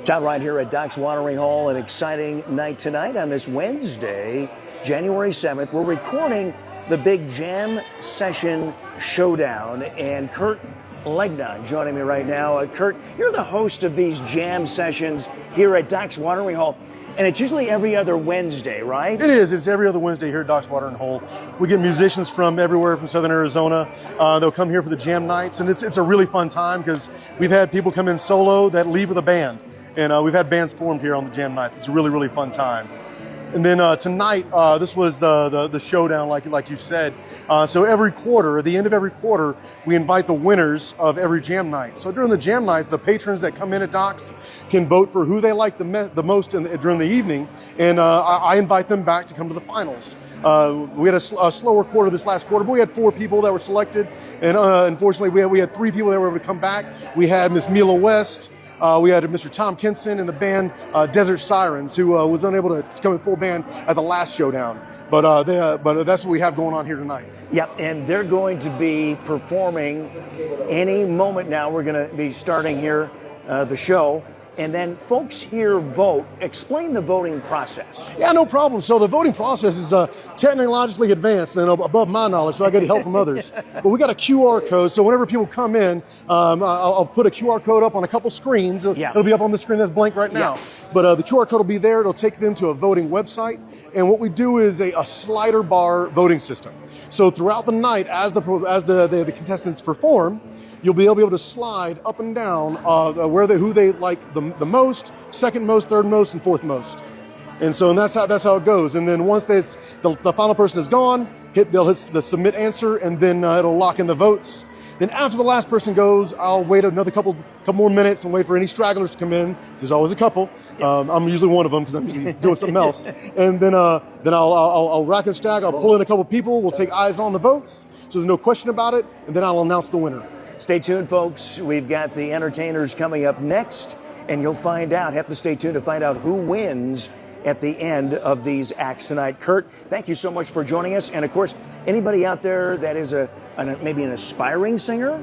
Todd right here at Doc's Watering Hole. An exciting night tonight on this Wednesday, January 7th. We're recording the big jam session showdown, and Kurt Legnon joining me right now. Kurt, you're the host of these jam sessions here at Doc's Watering Hole, and it's usually every other Wednesday, right? It is. It's every other Wednesday here at Doc's Watering Hole. We get musicians from everywhere from Southern Arizona. They'll come here for the jam nights, and it's a really fun time because we've had people come in solo that leave with a band, and we've had bands formed here on the jam nights. It's a really, really fun time. And then tonight, this was the showdown, like you said. So every quarter, at the end of every quarter, we invite the winners of every jam night. So during the jam nights, the patrons that come in at Doc's can vote for who they like the most during the evening, and I invite them back to come to the finals. We had a slower quarter this last quarter, but we had 4 people that were selected, and unfortunately, we had 3 people that were able to come back. We had Miss Mila West. We had Mr. Tom Kinson and the band Desert Sirens, who was unable to come in full band at the last showdown. But that's what we have going on here tonight. Yeah, and they're going to be performing any moment now. We're going to be starting here the show. And then folks here vote. Explain the voting process. Yeah, no problem. So the voting process is technologically advanced and above my knowledge, so I get help from others. But we got a QR code, so whenever people come in, I'll put a QR code up on a couple screens. It'll be up on the screen that's blank right now. Yeah. But the QR code will be there. It'll take them to a voting website. And what we do is a slider bar voting system. So throughout the night, as the contestants perform, you'll be able to slide up and down who they like the most, second most, third most, and fourth most. And so that's how it goes. And then once the final person is gone, they'll hit the submit answer, and then it'll lock in the votes. Then after the last person goes, I'll wait another couple more minutes and wait for any stragglers to come in. There's always a couple. I'm usually one of them because I'm usually doing something else. And then I'll rack and stack. I'll pull in a couple people. We'll take eyes on the votes, so there's no question about it. And then I'll announce the winner. Stay tuned, folks. We've got the entertainers coming up next, and you'll find out. Have to stay tuned to find out who wins at the end of these acts tonight. Kurt, thank you so much for joining us. And of course, anybody out there that is maybe an aspiring singer,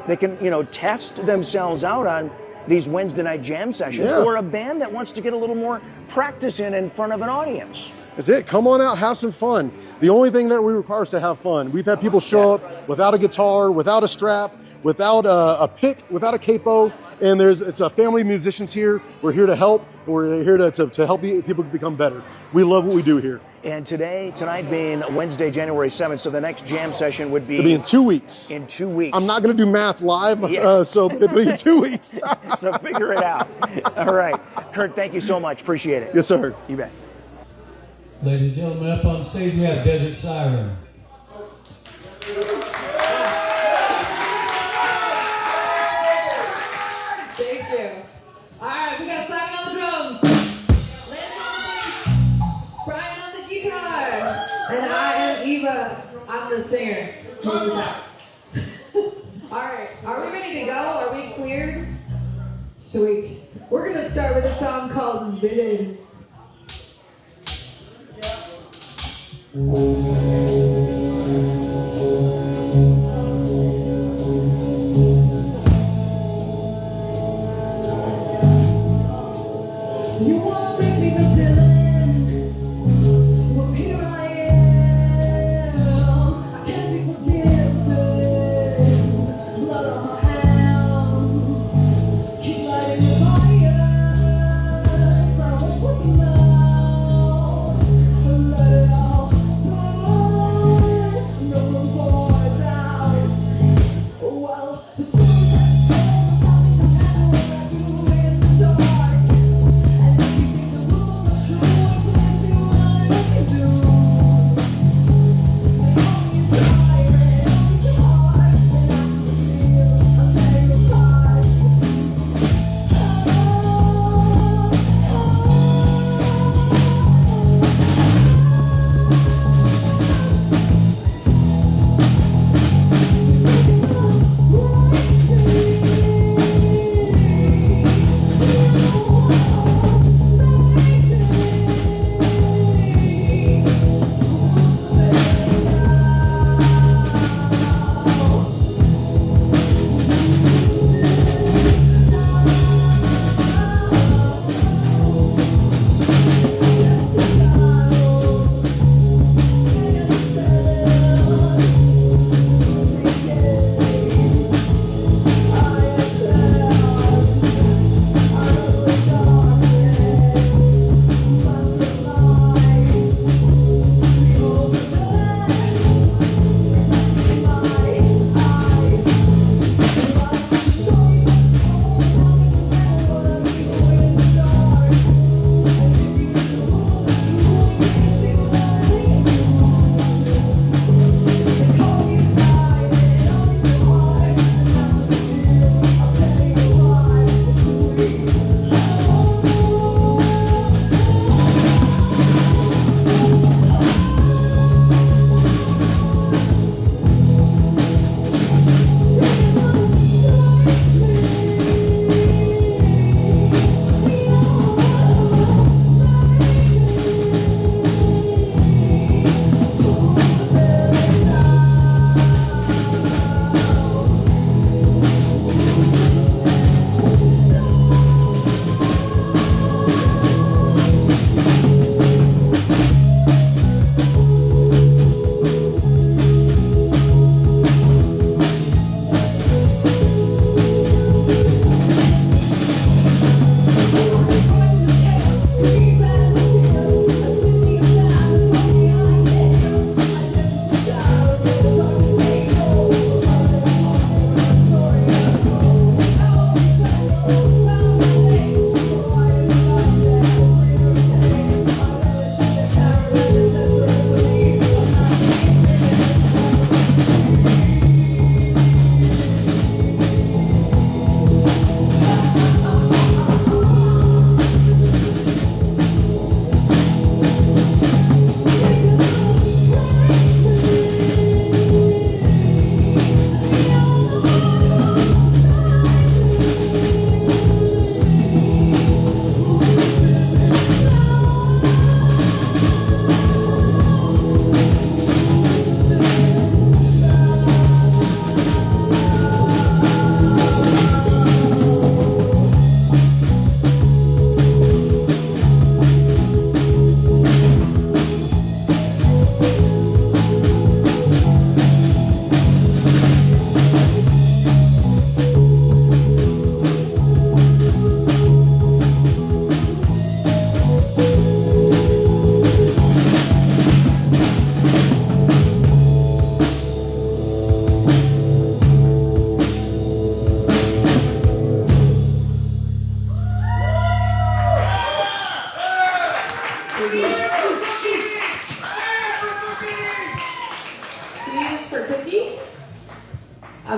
they can test themselves out on these Wednesday night jam sessions, or a band that wants to get a little more practice in front of an audience. That's it. Come on out, have some fun. The only thing that we require is to have fun. We've had people show up without a guitar, without a strap, without a pick, without a capo, and it's a family of musicians here. We're here to help. We're here to help people become better. We love what we do here. And tonight being Wednesday, January 7th, so the next jam session would be... It'll be in 2 weeks. In 2 weeks. I'm not going to do math live, but it'll be in 2 weeks. So figure it out. All right. Kurt, thank you so much. Appreciate it. Yes, sir. You bet. Ladies and gentlemen, up on stage we have Desert Siren. Thank you. All right, we got Simon on the drums, Lance on the bass, Brian on the guitar, and I am Eva. I'm the singer. All right, are we ready to go? Are we cleared? Sweet. We're gonna start with a song called Villain. You wanna make me the villain? Well, here I am. I can't be forgiven. Blood on my hands. Keep lighting the fires. I won't put them out. Let it all burn. No room for doubt. Well, the story that tells about the battle I do in the dark. And if you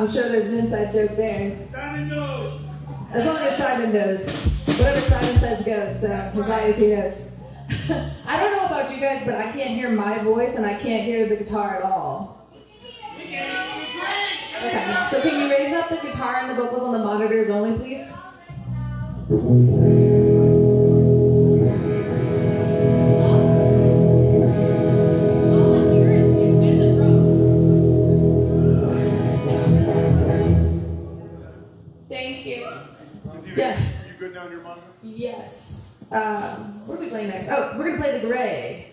I'm sure there's an inside joke there. Simon knows. As long as Simon knows. Whatever Simon says goes, so as long as he knows. I don't know about you guys, but I can't hear my voice and I can't hear the guitar at all. Okay, so can you raise up the guitar and the vocals on the monitors only, please? Thank you. Yeah. You good down your monitor? Yes. What are we playing next? Oh, we're gonna play the Gray.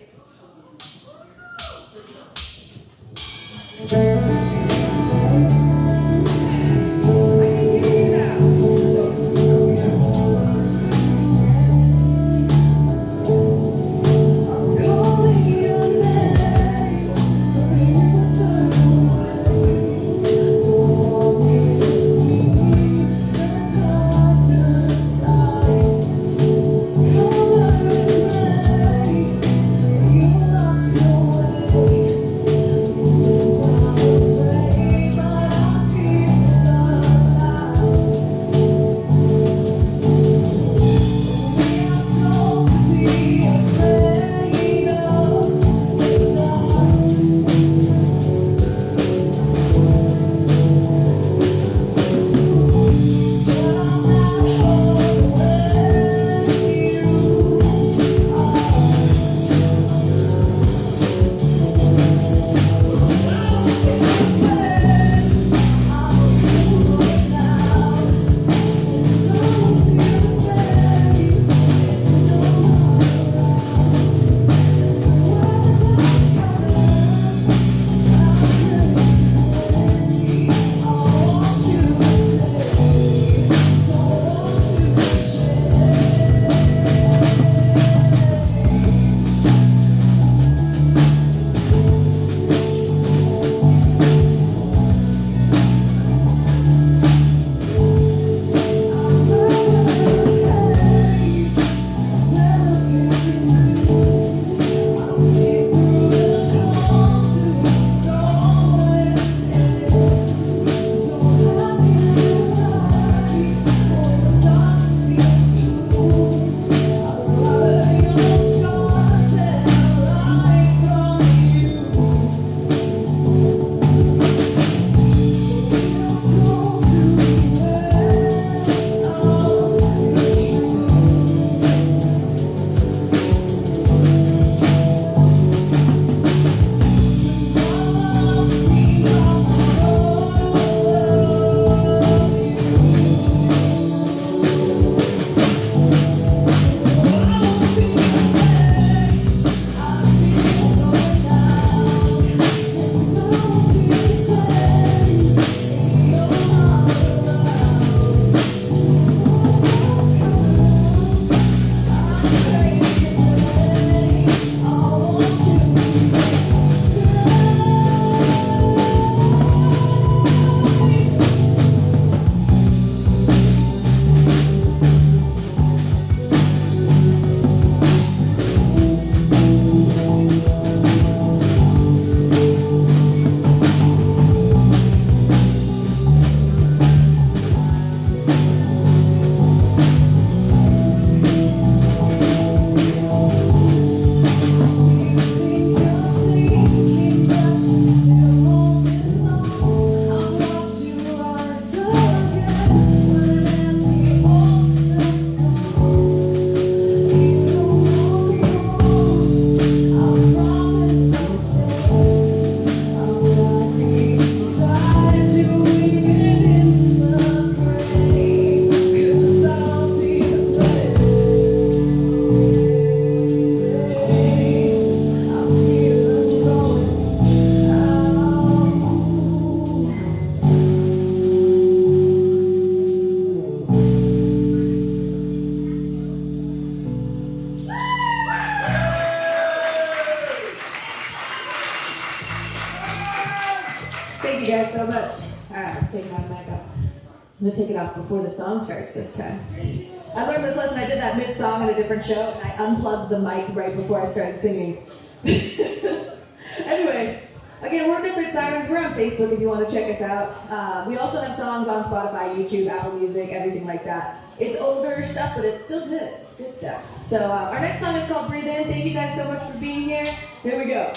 Thank you guys so much. All right, I'm taking my mic off. I'm gonna take it off before the song starts this time. I learned this lesson. I did that mid-song at a different show, and I unplugged the mic right before I started singing. Anyway, Again, we're Midnight Sirens. We're on Facebook if you want to check us out. We also have songs on Spotify, YouTube, Apple Music, everything like that. It's older stuff, but it's still good. It's good stuff. So our next song is called Breathe In. Thank you guys so much for being here. Here we go.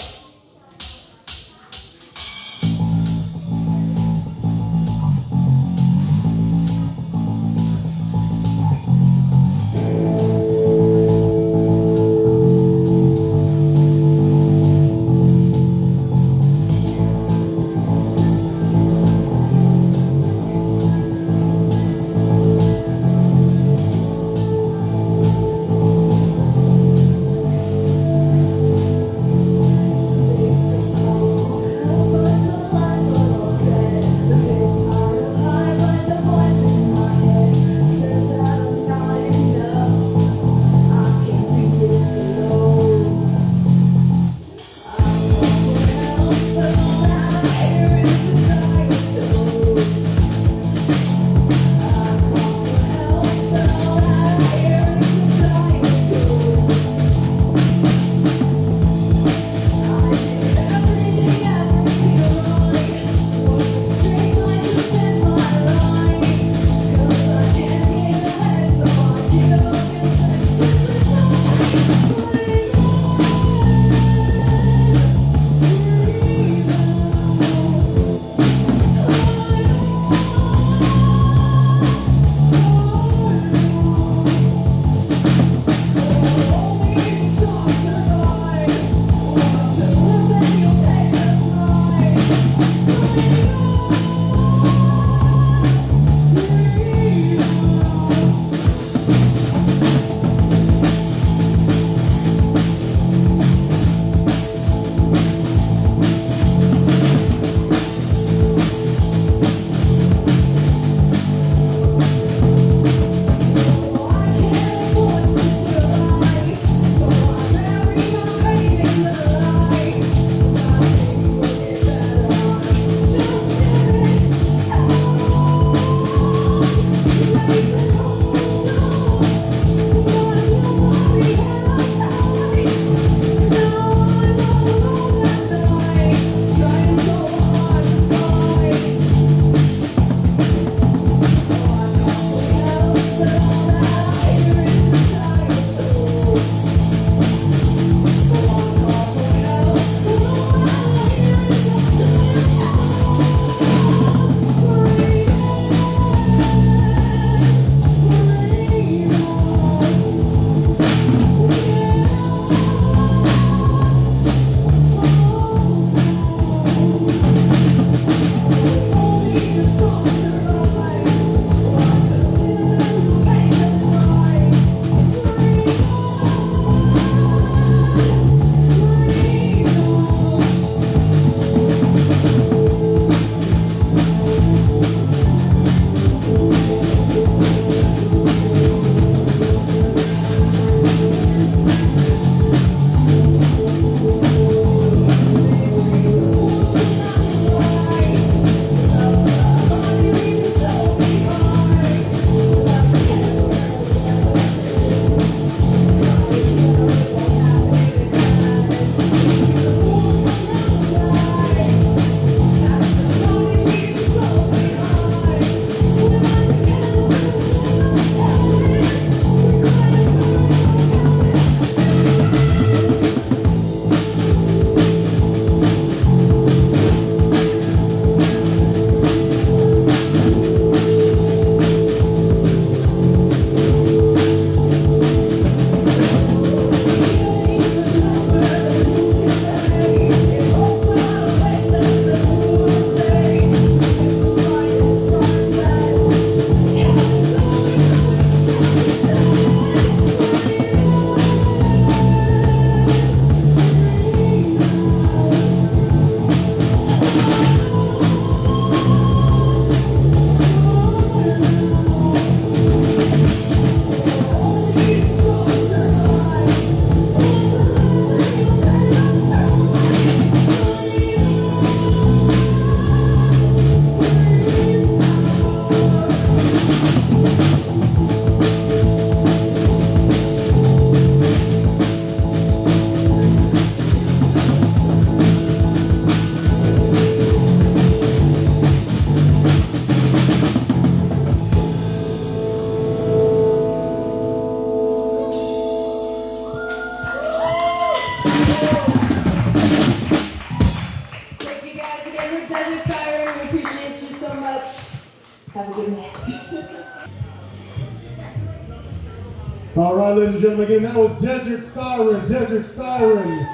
All right, ladies and gentlemen, again, that was Desert Siren, Desert Siren.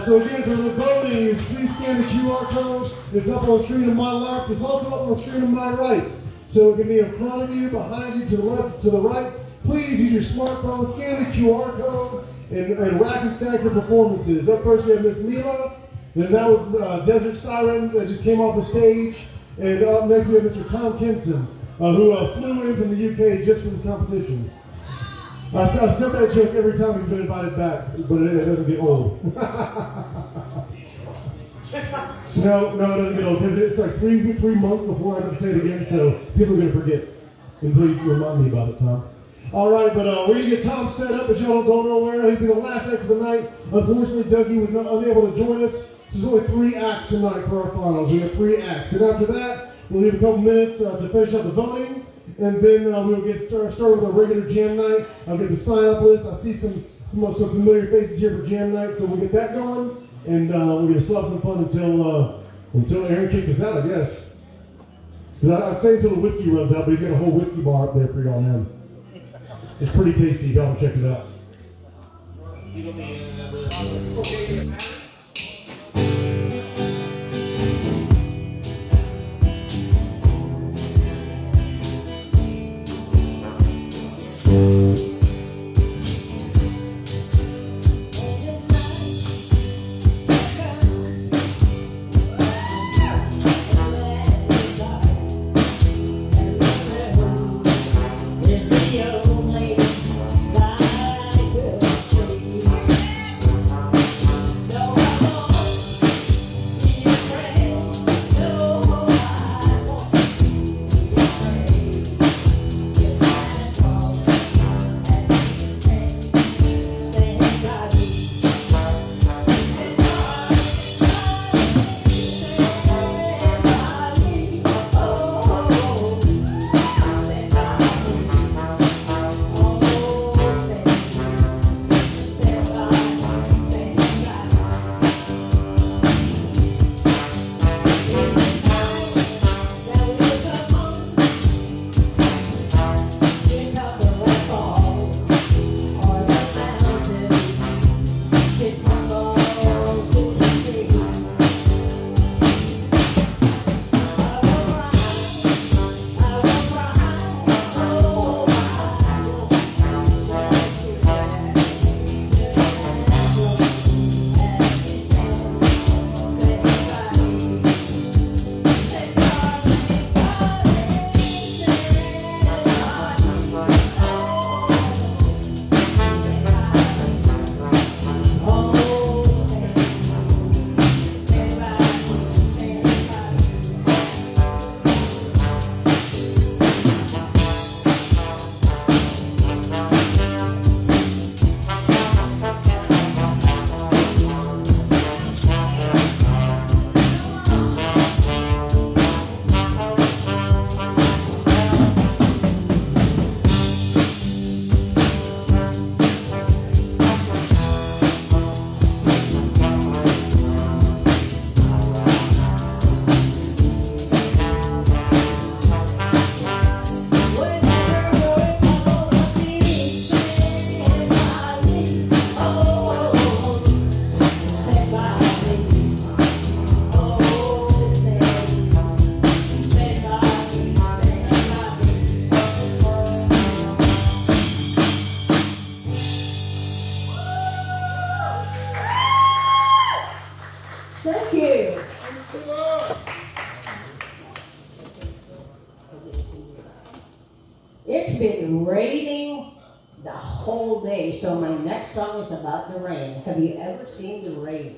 So again, for the voting, please scan the QR code. It's up on the screen to my left. It's also up on the screen to my right. So it can be in front of you, behind you, to the left, to the right. Please use your smartphone, scan the QR code, and rack and stack your performances. Up first, we have Miss Mila. Then that was Desert Siren that just came off the stage. And up next, we have Mr. Tom Kinson, who flew in from the UK just for this competition. I said that joke every time he's been invited back, but it doesn't get old. No, it doesn't get old, because it's like three months before I can say it again, so people are going to forget until you remind me about it, Tom. All right, but we're going to get Tom set up, but y'all don't know where. He'll be the last act of the night. Unfortunately, Dougie was unable to join us, so there's only 3 acts tonight for our finals. We have 3 acts, and after that, we'll leave a couple minutes to finish up the voting. And then we'll get started with our regular jam night. I'll get the sign-up list. I see some familiar faces here for jam night, so we'll get that going. And we're gonna still have some fun until Aaron kicks us out, I guess. Because I say until the whiskey runs out, but he's got a whole whiskey bar up there for y'all now. It's pretty tasty. Y'all check it out. It's been raining the whole day, so my next song is about the rain. Have you ever seen the rain?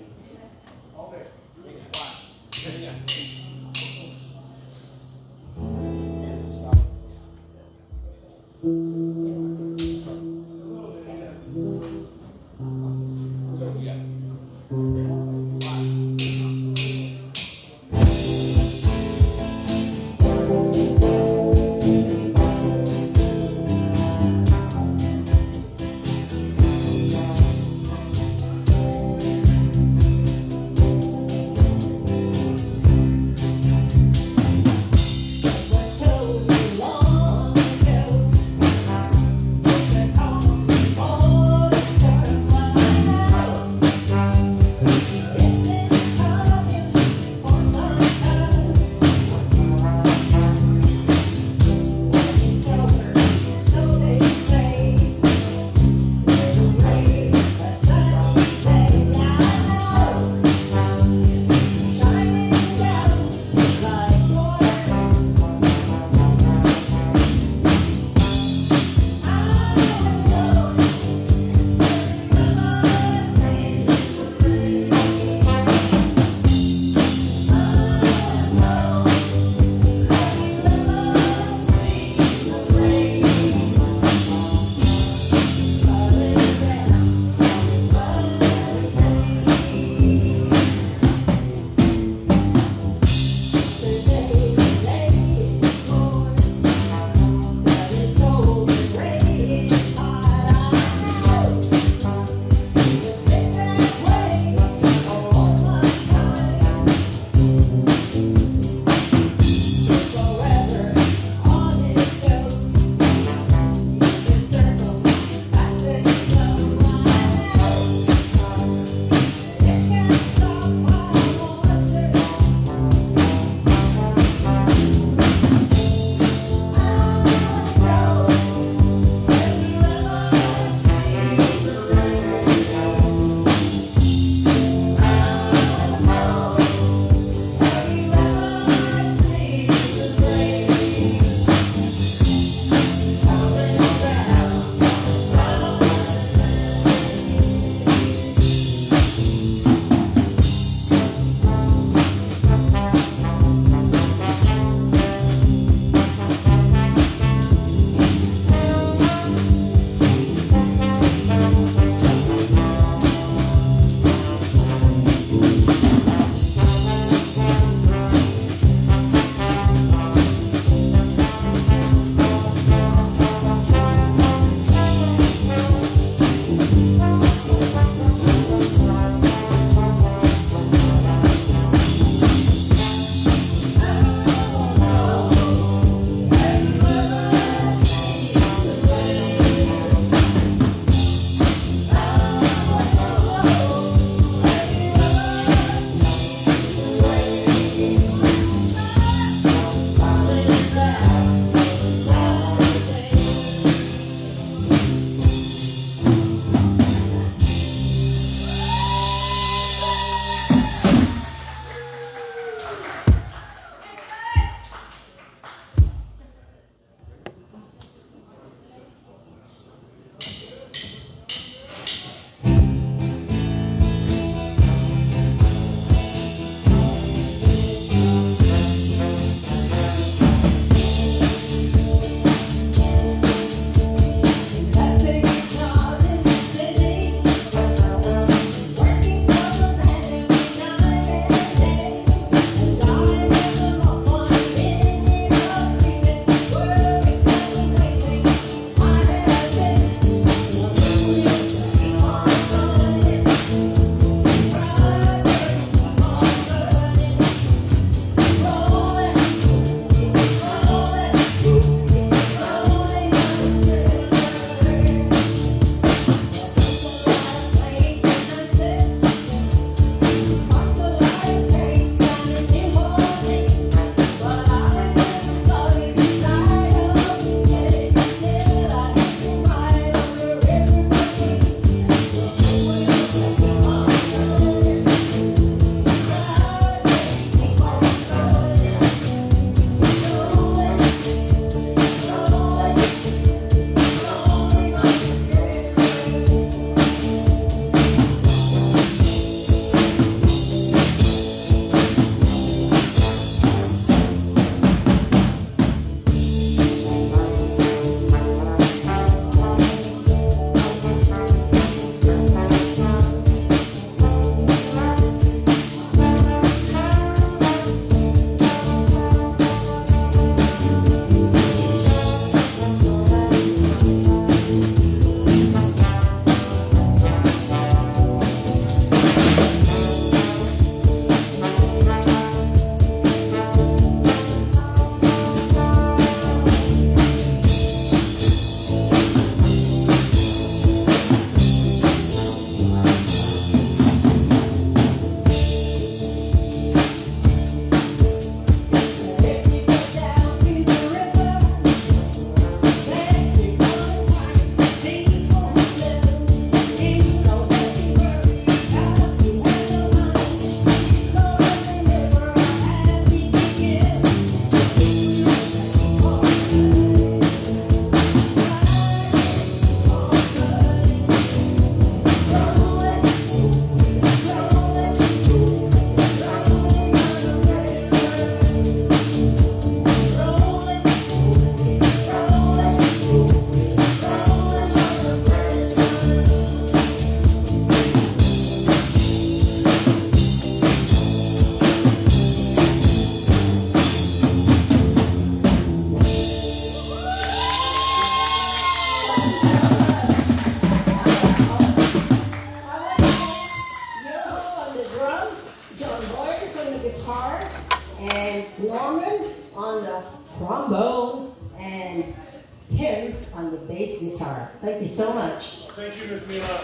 so much. Thank you, Miss Mila.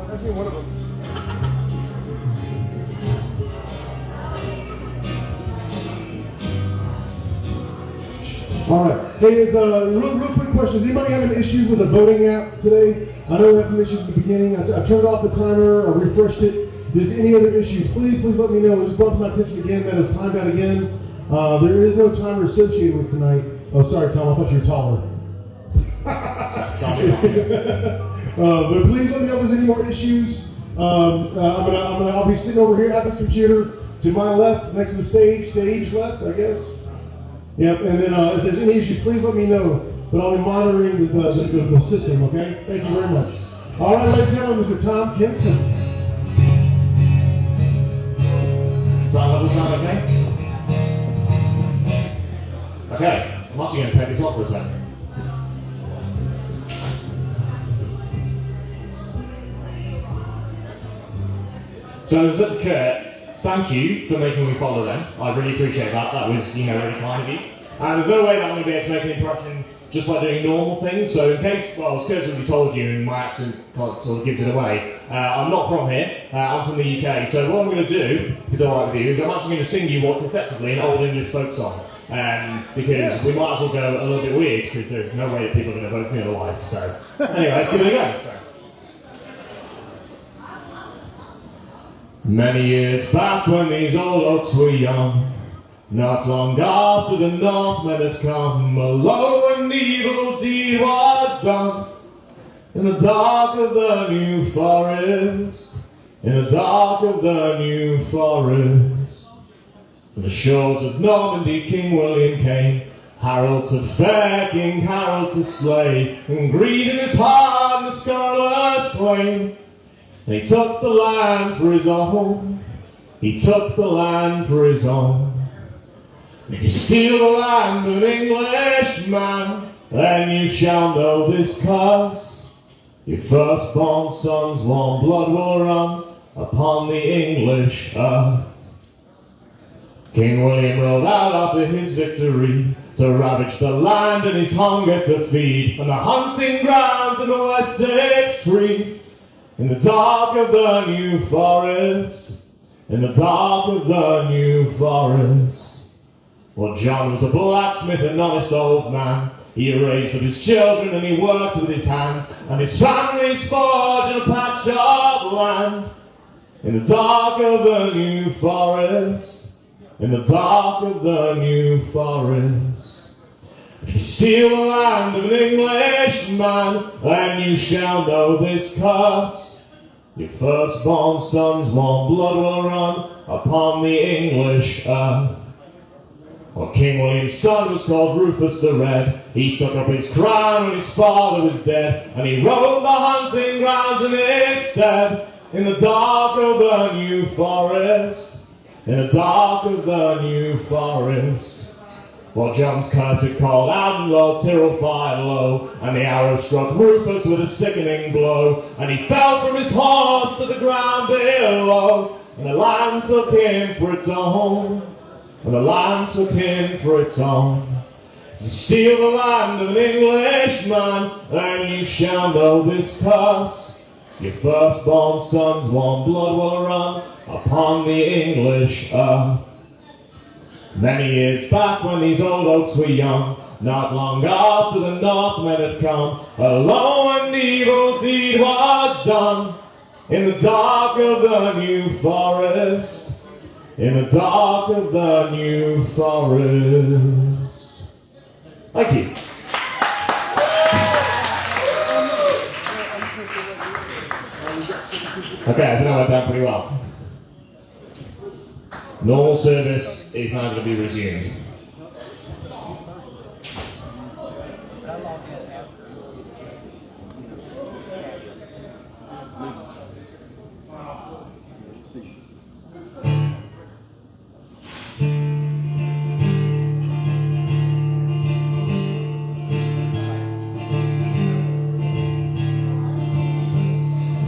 That's me, one of them. All right. Hey, real quick question. Does anybody have any issues with the voting app today? I know we had some issues at the beginning. I turned off the timer. I refreshed it. If there's any other issues, please let me know. It just brought to my attention again that it's timed out again. There is no timer associated with tonight. Oh, sorry, Tom. I thought you were taller. But please let me know if there's any more issues. I'll be sitting over here at this computer to my left, next to the stage left, I guess. Yep, and then if there's any issues, please let me know. But I'll be monitoring the system, okay? Thank you very much. All right, ladies and gentlemen, Mr. Tom Kinson. Sound level sound okay? Okay, I'm actually going to take this off for a second. So as a Kurt, thank you for making me follow them. I really appreciate that. That was, really kind of you. There's no way that I'm going to be able to make an impression just by doing normal things. So in case, well, as Kurt's already told you, and my accent sort of gives it away, I'm not from here. I'm from the UK. So what I'm going to do, if it's all right with you, is I'm actually going to sing you what's effectively an old English folk song. Because we might as well go a little bit weird, because there's no way that people are going to vote for me otherwise. So anyway, let's give it a go. So. Many years back when these old oaks were young, not long after the Northmen had come, a low and evil deed was done. In the dark of the New Forest, in the dark of the New Forest, on the shores of Normandy King William came, Harold to fair, King Harold to slay, and greed in his heart and the scurrilous claim. And he took the land for his own. He took the land for his own. And if you steal the land of an Englishman, then you shall know this curse. Your firstborn son's warm blood will run upon the English earth. King William rode out after his victory to ravage the land and his hunger to feed, and the hunting grounds in the Wessex streets. In the dark of the New Forest, in the dark of the New Forest. Well, John was a blacksmith, an honest old man. He raised up his children and he worked with his hands, and his family's forged in a patch of land. In the dark of the New Forest, in the dark of the New Forest. If you steal the land of an Englishman, then you shall know this curse. Your firstborn son's warm blood will run upon the English earth. Well, King William's son was called Rufus the Red. He took up his crown when his father was dead, and he rode the hunting grounds in his stead. In the dark of the New Forest, in the dark of the New Forest. Well, John's curse had called out and Lord Tyrrell fired low, and the arrow struck Rufus with a sickening blow, and he fell from his horse to the ground below, and the land took him for its own, and the land took him for its own. To steal the land of an Englishman, then you shall know this curse. Your firstborn son's warm blood will run upon the English earth. Many years back when these old oaks were young, not long after the Northmen had come, a low and evil deed was done. In the dark of the New Forest, in the dark of the New Forest. Thank you. Okay, I think I went down pretty well. Normal service is now going to be resumed.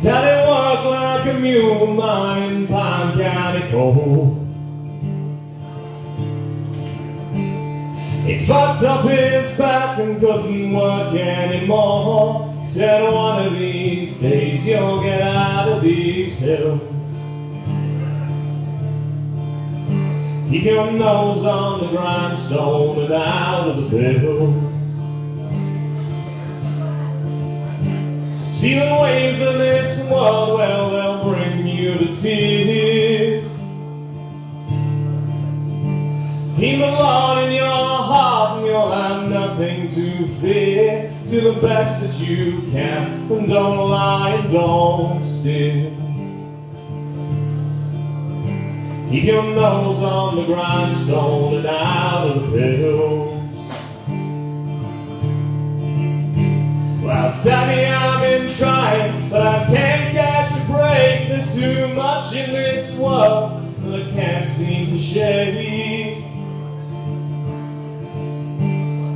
Daddy worked like a mule mine in Pine County coal. He fucked up his back and couldn't work anymore. He said one of these days you'll get out of these hills. Keep your nose on the grindstone and out of the pills. See the ways of this world, well, they'll bring you to tears. Keep the Lord in your heart and you'll have nothing to fear. Do the best that you can and don't lie and don't steal. Keep your nose on the grindstone and out of the pills. Well, Daddy, I've been trying, but I can't catch a break. There's too much in this world that I can't seem to shake.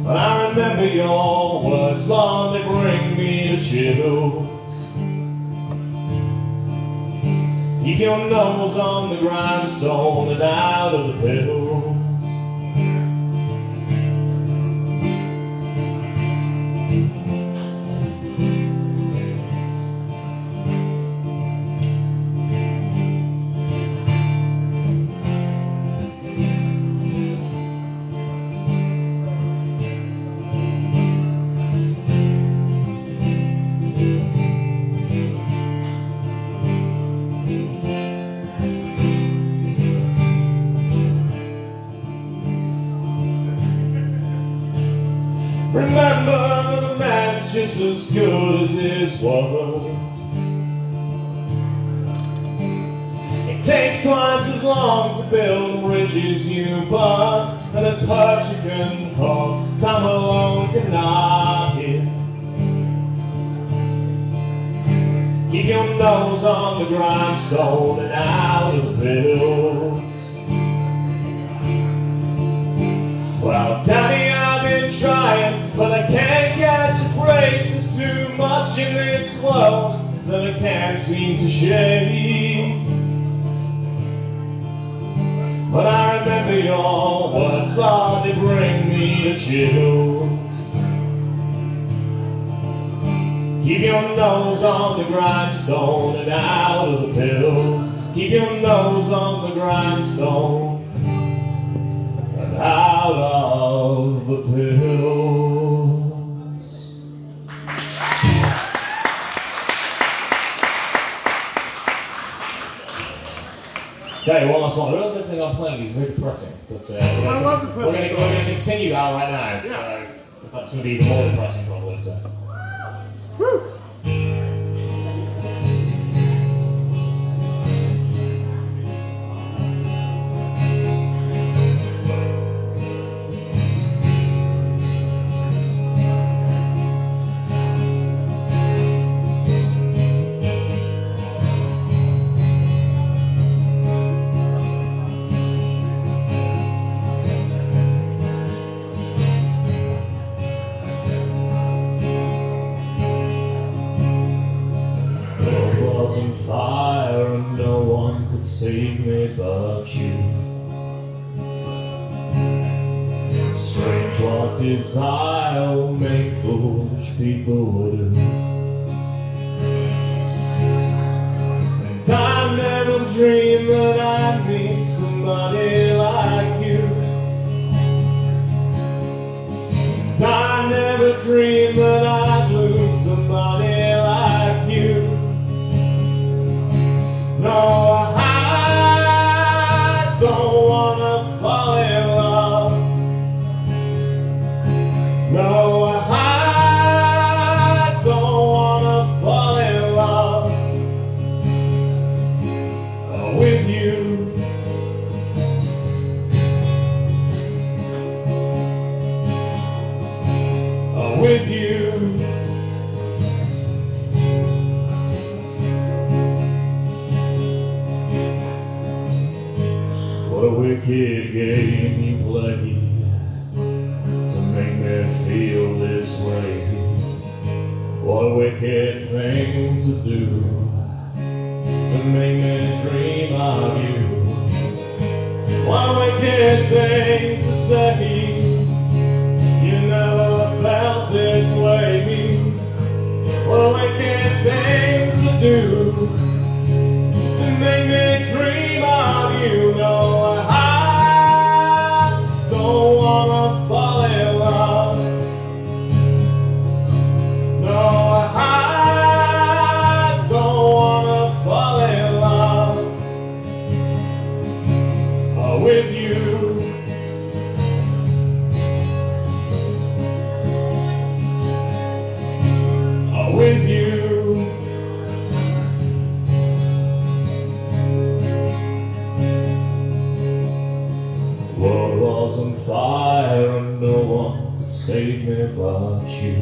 But I remember your words, Lord, they bring me to chills. Keep your nose on the grindstone and out of the pills. Remember that a man's just as good as his word. It takes twice as long to build bridges you burnt, and as hurt you can cause, time alone cannot heal. Keep your nose on the grindstone and out of the pills. Well, Daddy, I've been trying, but I can't catch a break. There's too much in this world that I can't seem to shake. But I remember your words, Lord, they bring me to chills. Keep your nose on the grindstone and out of the pills. Keep your nose on the grindstone and out of the pills. Okay, one last one. I realize everything I'm playing is very depressing, but I love depressing we're going to continue that right now. Yeah. So that's going to be even more depressing, probably. So. Woo! On fire and no one could save me but you. Strange what desire will make foolish people do. And I never dreamed that I'd meet somebody like you. And I never dreamed that I'd lose somebody like you. No, I don't wanna fall in love. No, I don't wanna fall in love with you. With you. What a wicked game you play to make me feel this way. What a wicked thing to do. make me dream of you. One wicked thing to say, you never felt this way. What a wicked thing to do, to make me dream of you. No, I don't wanna fall in love. No, I don't wanna fall in love with you. With you. World was on fire and no one could save me but you.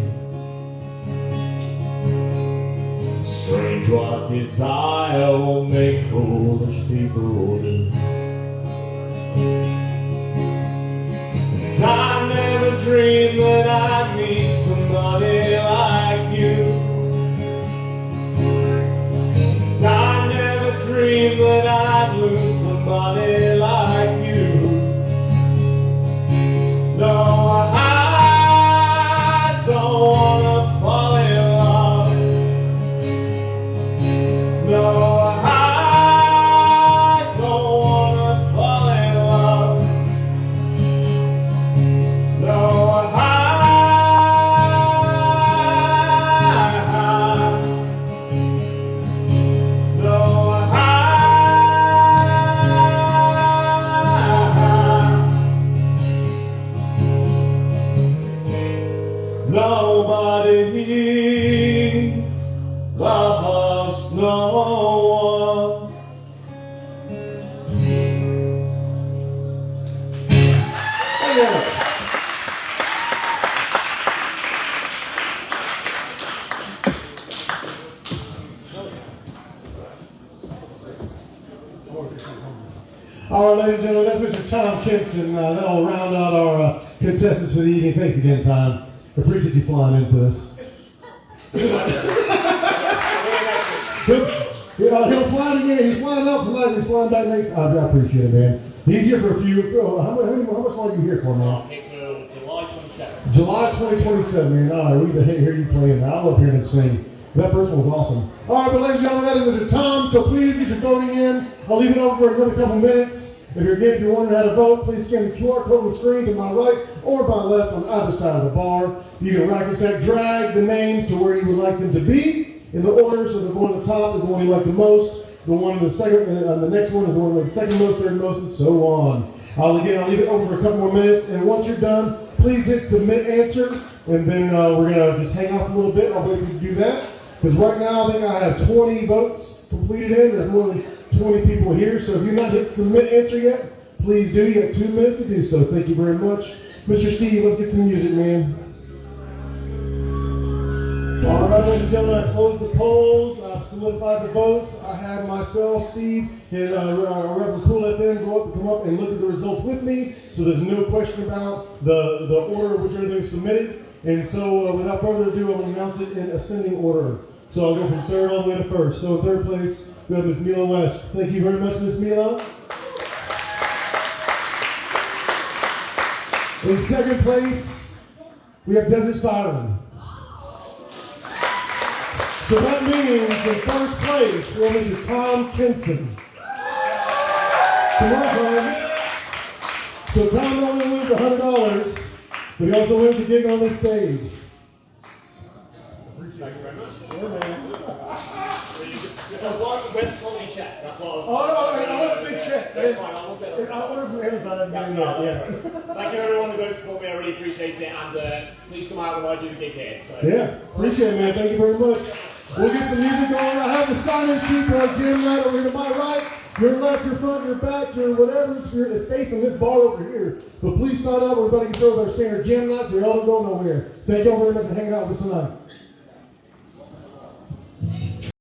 Strange what desire will make foolish people do. And I never dreamed that I'd meet somebody like you. And I never dreamed that I'd lose somebody like you. No, I don't wanna fall in love. No, I don't wanna fall in love. No, nobody loves no one. Thank you very much. All right, ladies and gentlemen, that's Mr. Tom Kinson. That'll round out our contestants for the evening. Thanks again, Tom. Appreciate you flying in for this. He'll fly again. He's flying out tonight. He's flying back next. I appreciate it, man. He's here for a few. How much longer are you here for, man? Until July 27th. July 2027, man. All right, we get to hear you playing. I love hearing him sing. That first one was awesome. All right, but ladies and gentlemen, that is Mr. Tom. So please get your voting in. I'll leave it over for another couple minutes. If you're wondering how to vote, please scan the QR code on the screen to my right or my left on either side of the bar. You can rack and stack, drag the names to where you would like them to be in the order. So the one at the top is the one you like the most. The one in the second, the next one is the one with the second most, third most, and so on. I'll leave it over for a couple more minutes. And once you're done, please hit submit answer. And then we're going to just hang out for a little bit. I'll wait for you to do that. Because right now, I think I have 20 votes completed in. There's more than 20 people here. So if you've not hit submit answer yet, please do. You got 2 minutes to do so. Thank you very much. Mr. Steve, let's get some music, man. All right, ladies and gentlemen, I closed the polls. I've solidified the votes. I have myself, Steve, and Reverend Cool FM come up and look at the results with me. So there's no question about the order in which everything's submitted. And so without further ado, I'm going to announce it in ascending order. So I'll go from third all the way to first. So in third place, we have Ms. Mila West. Thank you very much, Ms. Mila. In second place, we have Desert Siren. So that means in first place, we have Mr. Tom Kinson. Come on, Tom. So Tom not only wins $100, but he also wins a gig on this stage. Thank you very much. Yeah, man. Where's the quality check? That's what I was. Oh, no, I want a big check. That's fine, I'll take that. I ordered from Amazon. That's fine. yeah. Thank you everyone who voted for me. I really appreciate it. And please come out when I do the gig here. So. Yeah, appreciate it, man. Thank you very much. We'll get some music going. I have a sign-in sheet for our gym night over here to my right. Your left, your front, your back, your whatever. It's facing this bar over here. But please sign up. We're about to get started with our standard gym night, so y'all don't go nowhere. Thank y'all very much for hanging out with us tonight.